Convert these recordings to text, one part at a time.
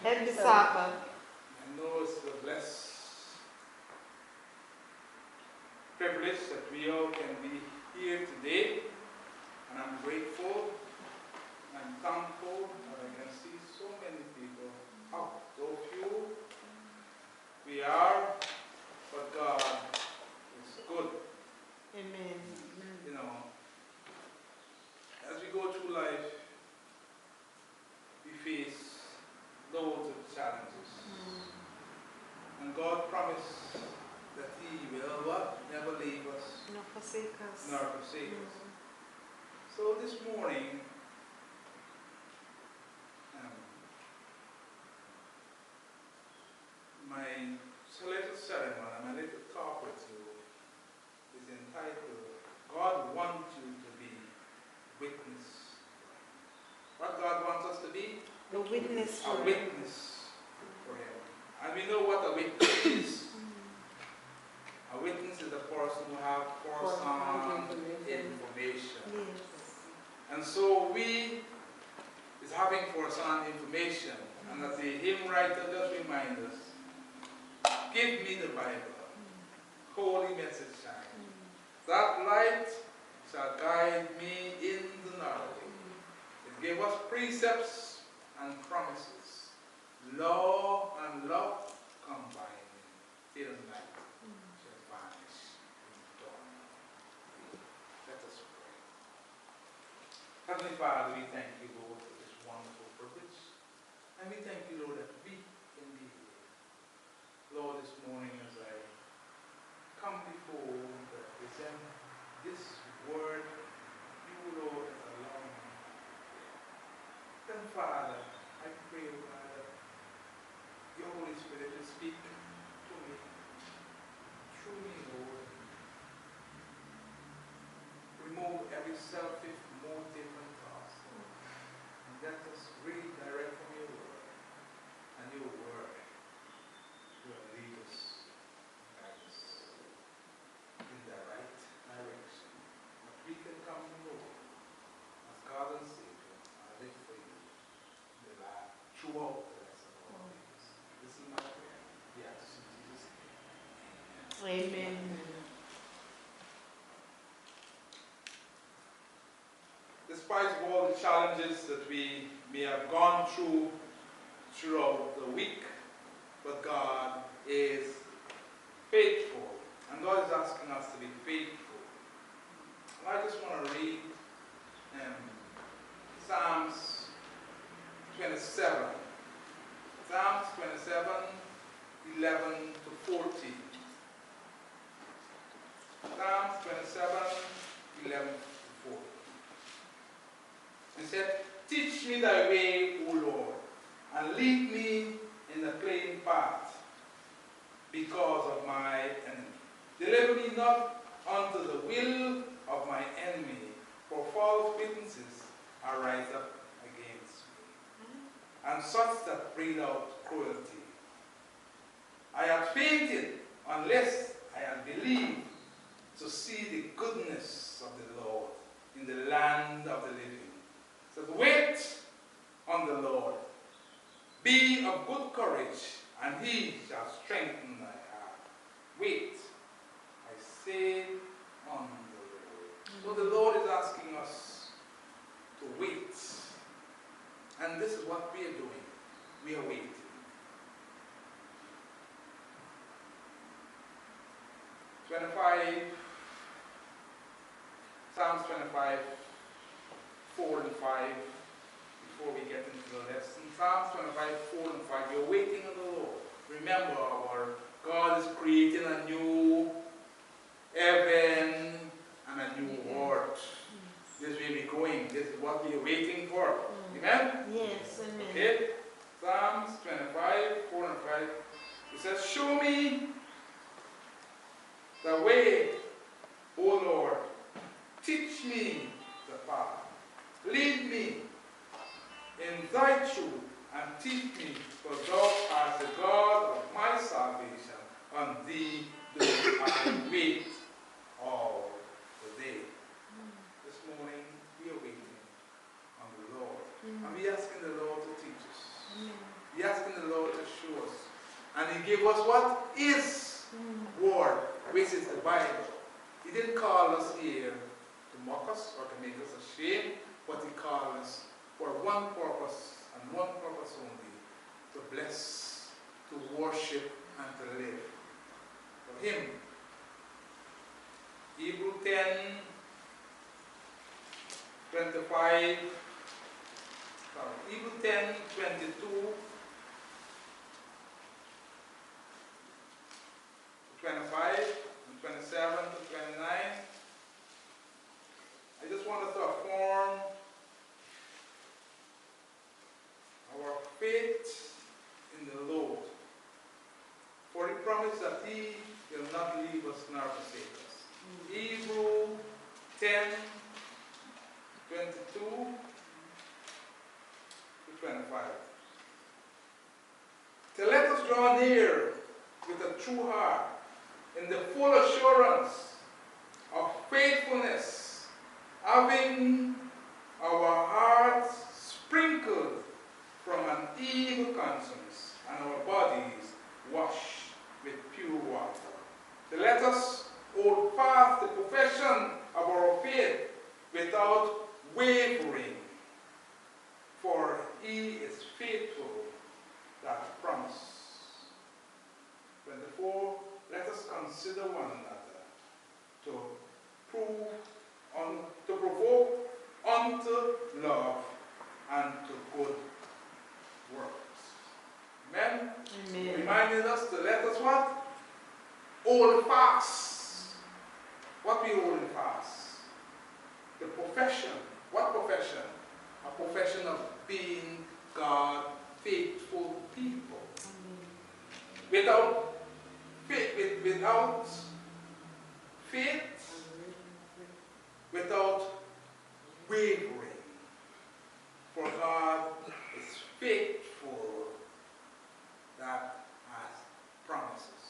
Happy Sabbath. I know it's a blessed privilege that we all can be here today, and I'm grateful, I'm thankful that I can see so many people out. So few we are, but God is good. Amen. You know, as we go through life, we face loads of challenges. And God promised that He will what? Never leave us, Nor forsake us. nor forsake us. So this morning, my little ceremony, my little talk with you is entitled, God wants you to be witness. What God wants us to be? A witness for A Him. witness for Him. And we know what a witness is. A witness is a person who has first-hand information. Yes. And so we is having first-hand information. And as the hymn writer just reminds us, give me the Bible, holy message shine. That light shall guide me in the knowledge. It gave us precepts and promises, law and love combined. Day and night shall vanish in dawn. Let us pray. Heavenly Father, we thank you, Lord, for this wonderful privilege. And we thank you, Lord, that we can be here. Lord, this morning as I come before to present this word, you, Lord, has allowed me. Then, Father, I pray, God, that your Holy Spirit will speak to me, through me, Lord. Remove every selfish motive and thoughts, Lord. And let us read direct from your word. And your word will lead us, guide us in the right direction. That we can come to know as God and Savior and live for you in the life throughout the rest of our days. This is my prayer. We ask in Jesus' name. Amen. Despite all the challenges that we may have gone through throughout the week, but God is faithful. And God is asking us to be faithful. And I just want to read Psalms 27. Psalms 27, 11 to 14. Psalms 27, 11 to 14. He said, teach me thy way, O Lord, and lead me in the plain path because of my enemy. Deliver me not unto the will of my enemy, for false witnesses arise up against me, and such that breathe out cruelty. I had fainted unless I had believed to see the goodness of the Lord in the land of the living. So wait on the Lord. Be of good courage, and he shall strengthen thy heart. Wait, I say on the Lord. So the Lord is asking us to wait. And this is what we are doing. We are waiting. Psalms 25, 4 and 5, before we get into the lesson. Psalms 25, 4 and 5, you're waiting on the Lord. Remember, our God is creating a new heaven and a new world. This way we're going. This is what we are waiting for. Amen? Yes, amen. Okay? Psalms 25, 4 and 5. It says, show me the way, O Lord. Teach me the path. Lead me in thy truth and teach me, for thou art the God of my salvation. On thee do I wait all the day. This morning we are waiting on the Lord. And we are asking the Lord to teach us. We are asking the which is the Bible. He didn't call us here to mock us or to make us ashamed, but he called us for one purpose and one purpose only, to bless, to worship, and to live for him. Hebrews 10:25, Hebrews 10:22 25 and 27 to 29. I just want us to affirm our faith in the Lord. For he promised that he will not leave us nor forsake us. Hebrews 10:22 to 25. So let us draw near with a true heart, in the full assurance of faithfulness, having our hearts sprinkled from an evil conscience and our bodies washed with pure water. So let us hold fast the profession of our faith without wavering, for he is faithful that promise. 24. Let us consider one another to provoke unto love and to good works. Amen? Amen. Reminding us to let us what? Hold fast. What we hold fast? The profession. What profession? A profession of being God faithful people. Amen. Without faith, without wavering. For God is faithful that has promises.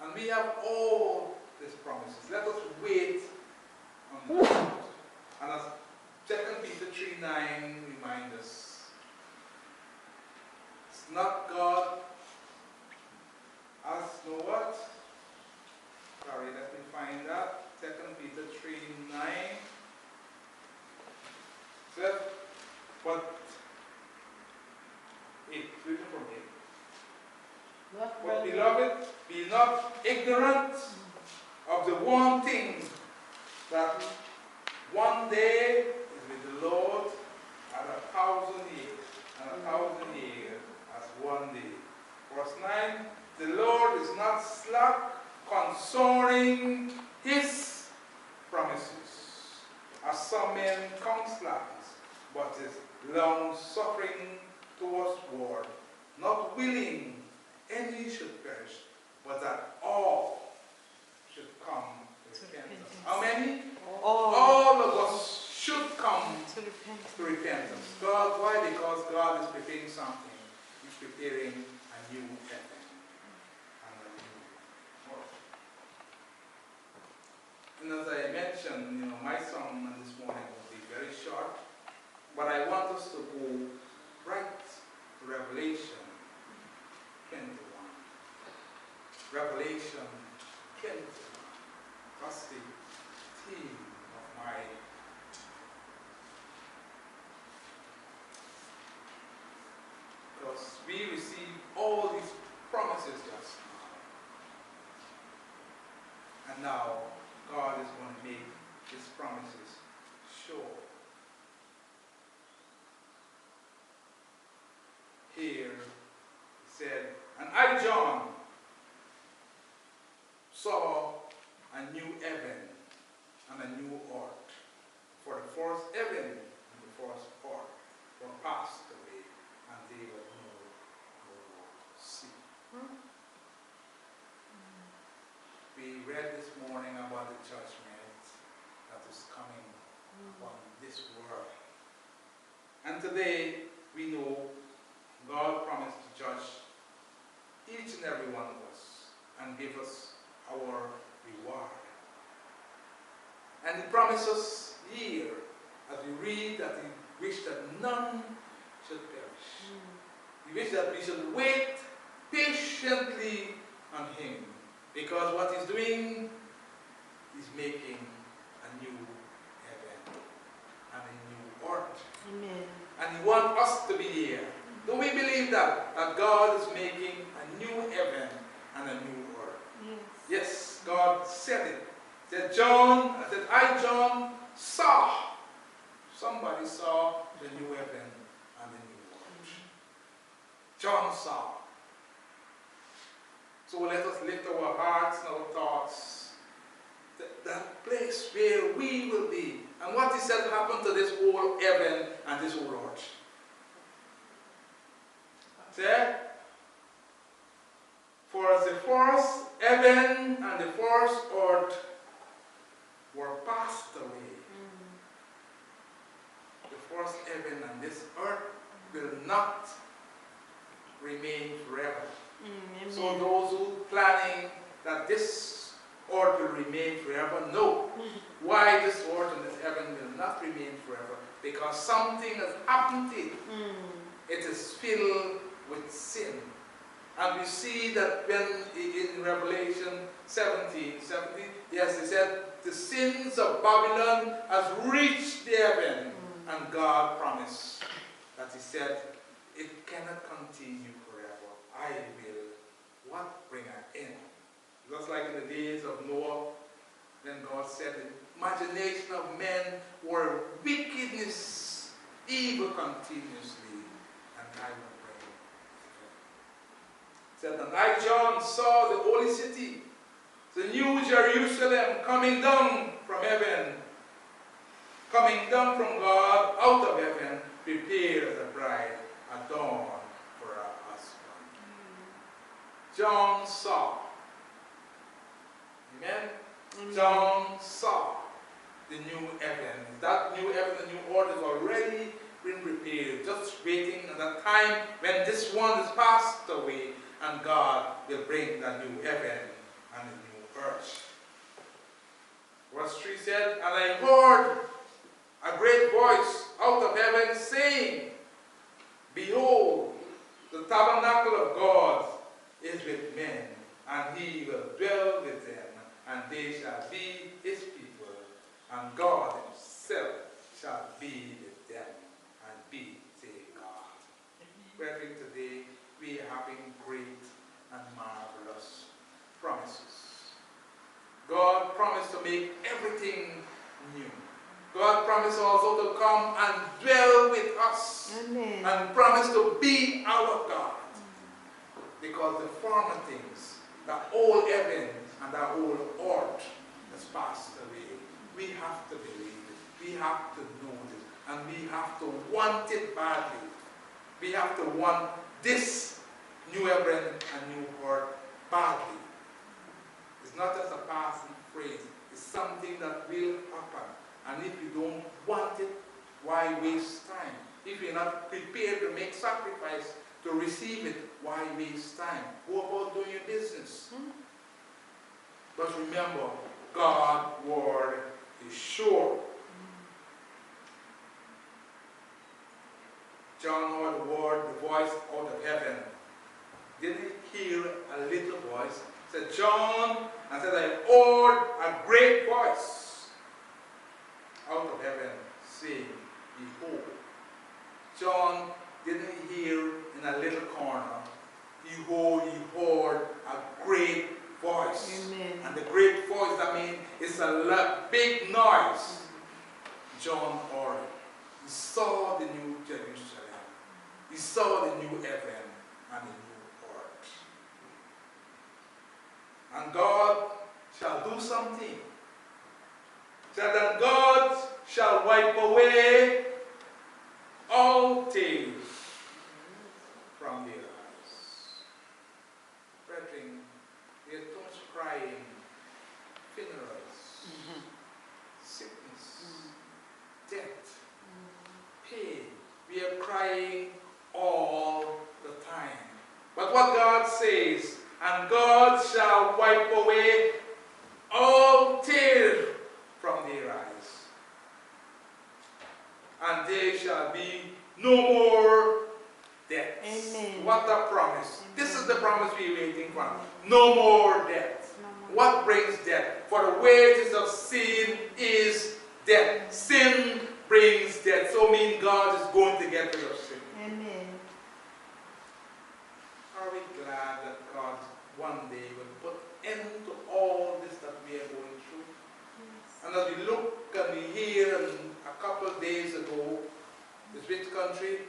And we have all these promises. Let us wait on the Lord. And as 2 Peter 3:9 reminds us, it's not God as no what? Sorry, let me find that. 2 Peter 3:9 says, but reading from here. But beloved, be not ignorant of the one thing, that one day is with the Lord as 1,000 years, and 1,000 years as one day. Verse 9, the Lord is not slack concerning his promises, as some men count slackness, but is long-suffering towards, not willing any should perish, but that all should come to repentance. How many? All of us should come to repentance. God, why? Because God is preparing something. He's preparing a new heaven and a new earth. And as I mentioned, my sermon this morning will be very short, but I want us to go right to Revelation 21. Revelation 21. That's the theme of my because we receive all these promises just now. And now God is going to make his promises sure. Here it said, and I, John, saw a new heaven and a new earth. For the first heaven and the first earth were passed away, and they were no more seen. We read this morning about the judgment that is coming upon this world. And today we know God promised to judge each and every one of us and give us our reward. And he promises here, as we read, that he wished that none should perish. He wished that we should wait patiently on him. Because what he's doing is making a new heaven and a new earth. Amen. And he wants us to be there. Do we believe that? That God is making a new heaven and a new earth. Yes. Yes, God said it. Said I, John, saw. Somebody saw the new heaven and the new earth. John saw. So let us lift our hearts and our thoughts. That place where we will be. And what he said happened to this whole heaven and this whole earth. Say, for the first heaven and the first earth were passed away. The first heaven and this earth will not remain forever. Amen. So those who planning that this earth will remain forever, no. Why this earth and this heaven will not remain forever? Because something has happened to it. It is filled with sin. And we see that when in Revelation 17, yes, it said, the sins of Babylon has reached the heaven. And God promised that he said, it cannot continue forever. I will, what? Bring an end. Just like in the days of Noah, when God said, the imagination of men were wickedness, evil continuously, and I will bring it. Said, and I, John, saw the holy city, the new Jerusalem coming down from heaven, coming down from God out of heaven, prepared as a bride adorned for her husband. John saw. Amen? John saw the new heaven. That new heaven, the new earth is already been prepared, just waiting at the time when this one is passed away, and God will bring the new heaven and the new earth. Verse 3 said, and I heard a great voice out of heaven saying, behold, the tabernacle of God is with men, and he will dwell with them, and they shall be his people, and God himself shall be with them, and be their God. Brethren, today we are having great and marvelous promises. God promised to make everything new. God promised also to come and dwell with us. Amen. And promised to be our God. Because the former things, the old heaven and the old earth has passed away. We have to believe it. We have to know it. And we have to want it badly. We have to want this new heaven and new earth badly. It's not just a passing phrase. It's something that will happen. And if you don't want it, why waste time? If you're not prepared to make sacrifice to receive it, why waste time? Go about doing your business. But remember, God's word is sure. John heard the voice out of heaven. Didn't he hear a little voice? Said John, and said, I heard a great voice out of heaven, saying, behold. John didn't hear in a little corner. He heard a great voice. Amen. And the great voice, that means it's a big noise. John heard. He saw the new Jerusalem. He saw the new heaven and the new earth. And God shall do something. Said that God shall wipe away all tears from their eyes. Brethren, there's too much crying, funerals, sickness, death, pain. We are crying all the time. But what God says, and God shall wipe away all tears from their eyes. And there shall be no more death. Amen. What a promise. Amen. This is the promise we're waiting for. No more death. No What brings death? For the wages of sin is death. Sin brings death. So means God is going to get rid of sin. Amen. Are we glad that God one day will put end to all this that we are going through? Yes. And as we look and we hear, and a couple of days ago, this which country?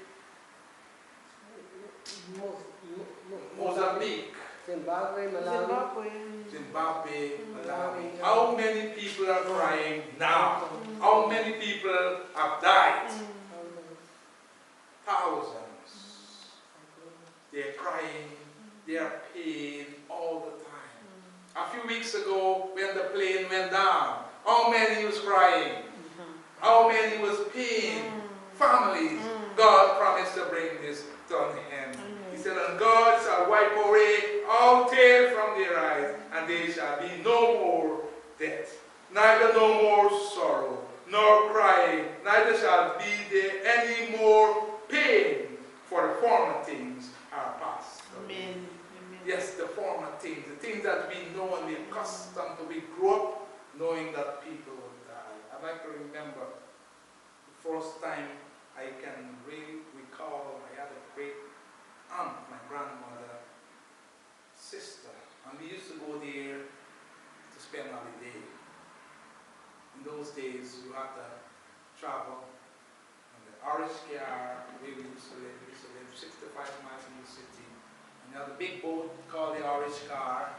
Mozambique. Zimbabwe, Malawi. Zimbabwe. Zimbabwe, Malawi. How many people are crying now? How many people have died? Thousands. They're crying, they are pain all the time. A few weeks ago, when the plane went down, how many was crying? How many was pain? Families. God promised to bring this to an end. He said, and God shall wipe away all tears from their eyes, and there shall be no more death, neither no more sorrow, nor crying, neither shall be there any more pain, for the former things are past. Amen. Amen. Yes, the former things, the things that we know and we're accustomed to. We grew up knowing that people would die. I'd like to remember the first time I can really recall I had a great aunt, my grandmother, sister, and we used to go there to spend holiday. In those days, you had to travel in the orange car where we used to live. We used to live 65 miles from the city. And you had a big boat called the orange car,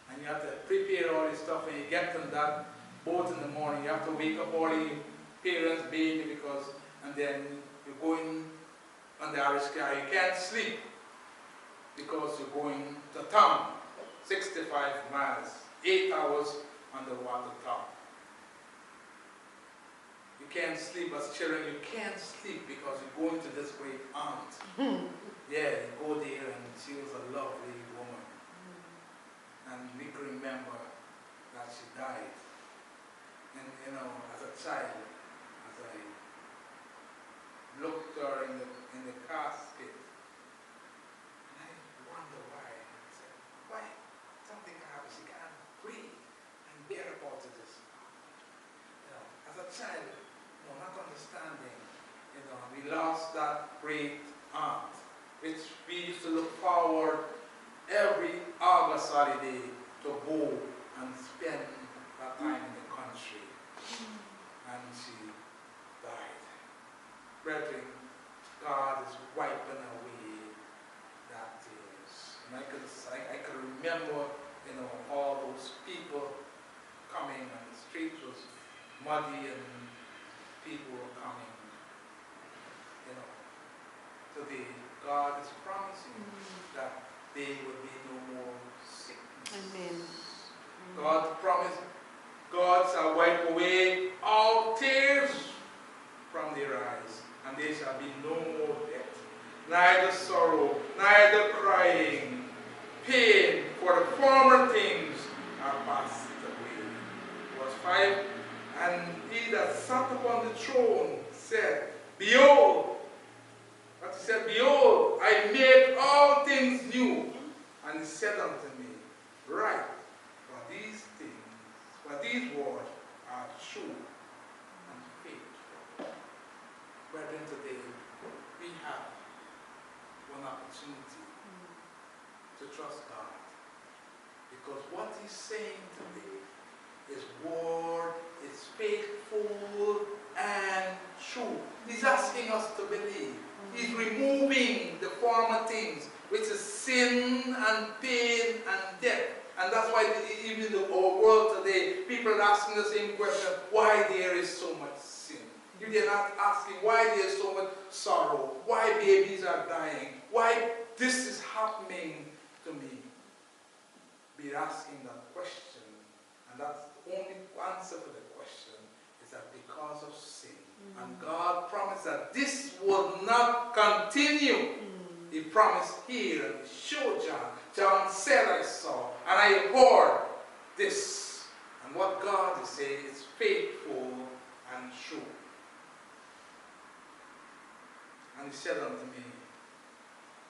and you had to prepare all this stuff, and you get on that boat in the morning. You have to wake up all the parents, baby, because, and then you're going on the orange car. You can't sleep because you're going to town, 65 miles, 8 hours on the water top. You can't sleep as children, you can't sleep because you're going to this great aunt. Yeah, you go there and she was a lovely woman. And we can remember that she died. And you know, as a child, as I looked at her in the casket, and I wonder why. I said, why? Something happened, she can't breathe and bear about it this. You know, as a child, not understanding, we lost that great aunt, which we used to look forward every August holiday to go and spend that time in the country. And she died. Brethren, God is wiping away that tears. And I could remember, all those people coming, and the street was muddy, and people were coming, today. God is promising that there will be no more sickness. Amen. God promised, God shall wipe away all tears from their eyes, and there shall be no more death, neither sorrow, neither crying, pain, for the former things are passed away. Verse 5, and he that sat upon the throne said, behold, but he said, behold, I make all things new. And he said unto me, write, for these things, for these words are true and faithful. Brethren, today we have one opportunity to trust God. Because what he's saying today, his word is faithful and true. He's asking us to believe. He's removing the former things, which is sin and pain and death. And that's why even in our world today, people are asking the same question, why there is so much sin? If they're not asking why there is so much sorrow, why babies are dying, why this is happening to me. Be asking that question, and that's the only answer for the question, is that because of sin. And God promised that this would not continue. He promised here, and he showed John. John said, I saw, and I heard this. And what God is saying is faithful and true. And he said unto me,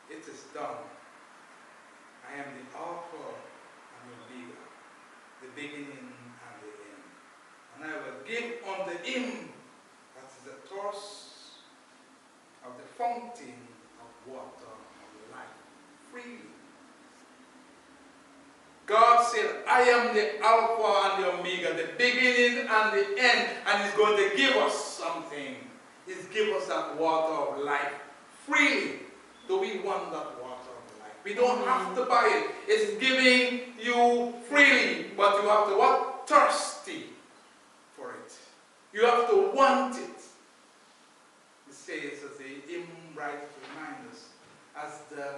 it is done. I am the Alpha and Omega, the beginning and the end. And I will give unto him that is the source of the fountain of water of life freely. God said, I am the Alpha and the Omega, the beginning and the end, and He's going to give us something. He's give us that water of life freely. Do we want that water of life? We don't have to buy it. It's giving you freely, but you have to what? Thirsty for it. You have to want it. It says, as the hymn writer reminds us, as the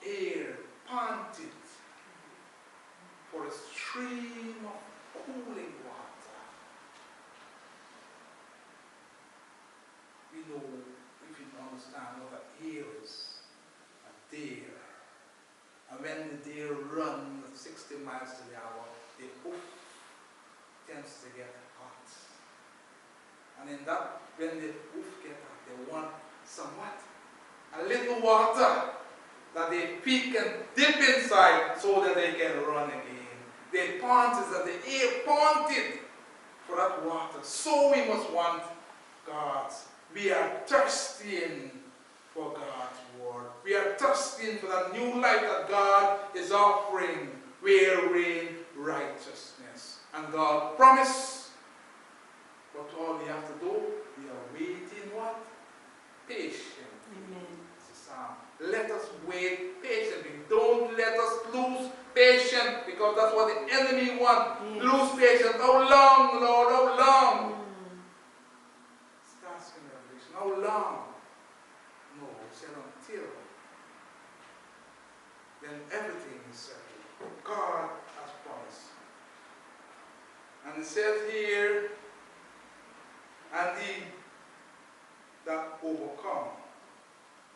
air panted for a stream of cooling water. We know, if you understand what an air is, a deer. And when the deer runs at 60 miles to the hour, the hoof tends to get hot. And in that, when the hoof get hot, they want somewhat, a little water that their feet can dip inside so that they can run again. They panted, that the air panted for that water. So we must want God's. We are thirsting for God's word. We are thirsting for that new life that God is offering, wherein righteousness. And God promised, but all we have to do, we are waiting what? Patiently. Amen. Let us wait patiently. Don't let us lose patience, because that's what the enemy wants. Yes. Lose patience. How long, Lord? How long? Starts in Revelation. How long? No, he said until. Then everything is settled. God has promised. And it says here, and he that overcome.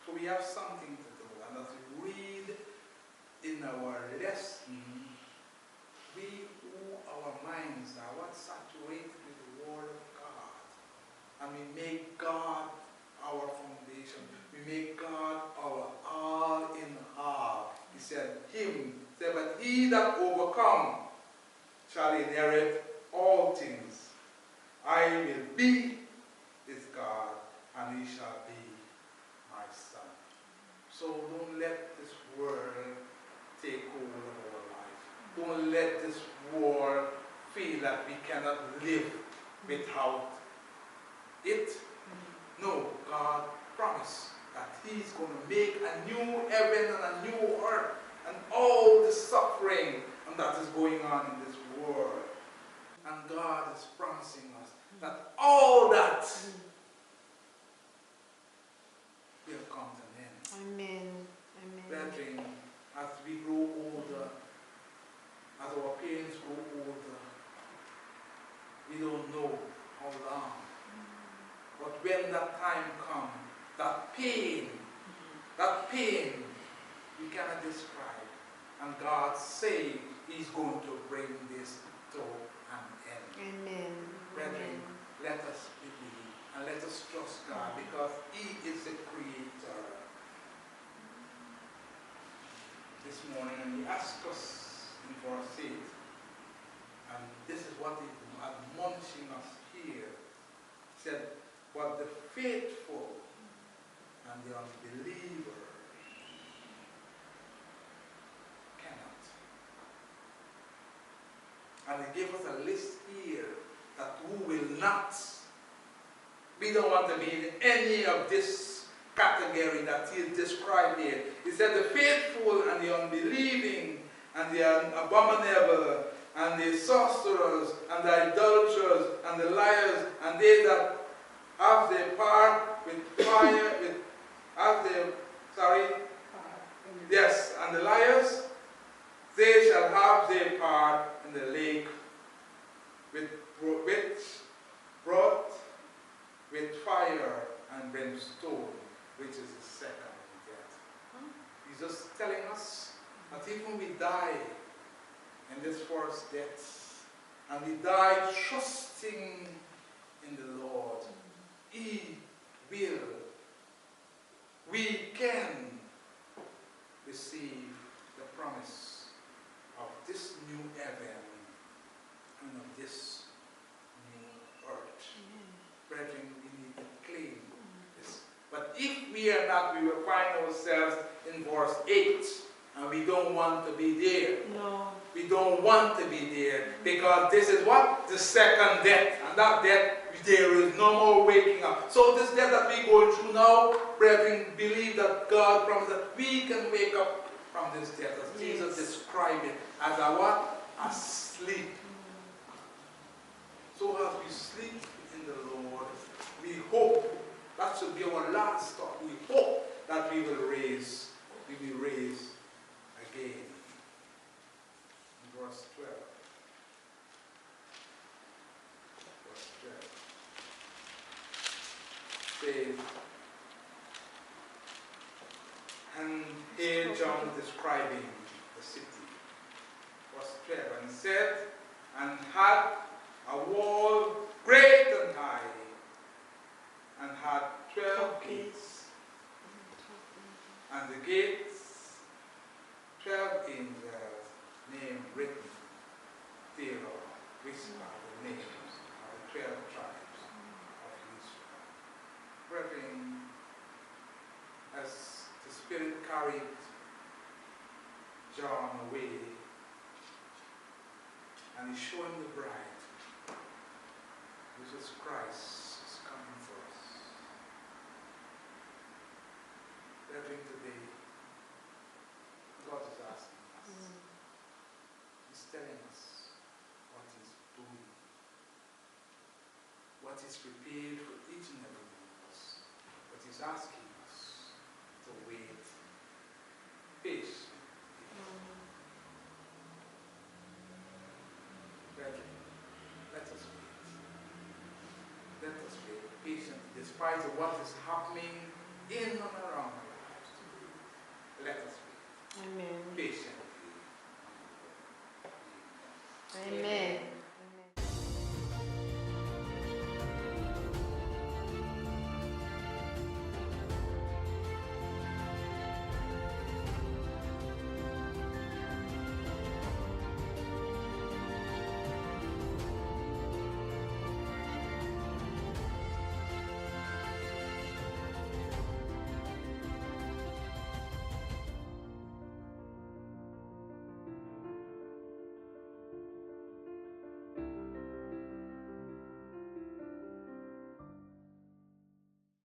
So we have something to do. And as we read in our lesson, we who our minds are what saturated with the word of God. And we make God our foundation. We make God our all in all. He said, but he that overcome shall inherit all things. I will be his God, and he shall be my son. So don't let this world take hold of our life. Don't let this world feel that we cannot live without it. No, God promised that he's going to make a new heaven and a new earth, and all the suffering and that is going on in this world. And God is promising us that all that will come to an end. Amen. Amen. Brethren, as we grow older, as our parents grow older, we don't know how long. But when that time comes, that pain, we cannot describe. And God said he's going to bring this to an end. Amen. Brethren, let us believe and let us trust God, because he is the creator. This morning, and he asked us for a seat. And this is what he's admonishing us here. He said, but the faithful and the unbeliever cannot. And he gave us a list here that who will not. We don't want to be in any of this category that he described here. He said the faithful and the unbelieving and the abominable and the sorcerers and the idolaters and the liars and they that have their part with fire, and the liars, they shall have their part in the lake brought with fire and brimstone, which is the second death. He's just telling us that even we die in this first death, and we die trusting in the Lord, we can receive the promise of this new heaven and of this new earth. Brethren, we need to claim this. But if we are not, we will find ourselves in verse 8, and we don't want to be there. No. We don't want to be there, because this is what? The second death. And that death, there is no more waking up. So this death that we're going through now, brethren, believe that God promised that we can wake up from this death, as Jesus described it, as a what? A sleep. So as we sleep in the Lord, we hope, that should be our last thought, we hope that we will be raised again. In verse 12. Verse 12. Says, and here John is describing the city. Verse 12. And said, and had a wall great and high, and had 12 gates. And the gates, 12 angels, named written thereof, which are the names of the 12 tribes of Israel. Brethren, as the Spirit carried John away, and he's showing the bride, Jesus Christ is coming for us. Brethren, today, God is asking us. He's telling us what He's doing, what He's prepared for each and every one of us. But He's asking us to wait patiently. Brethren, let us wait. Let us wait patiently, despite of what is happening in our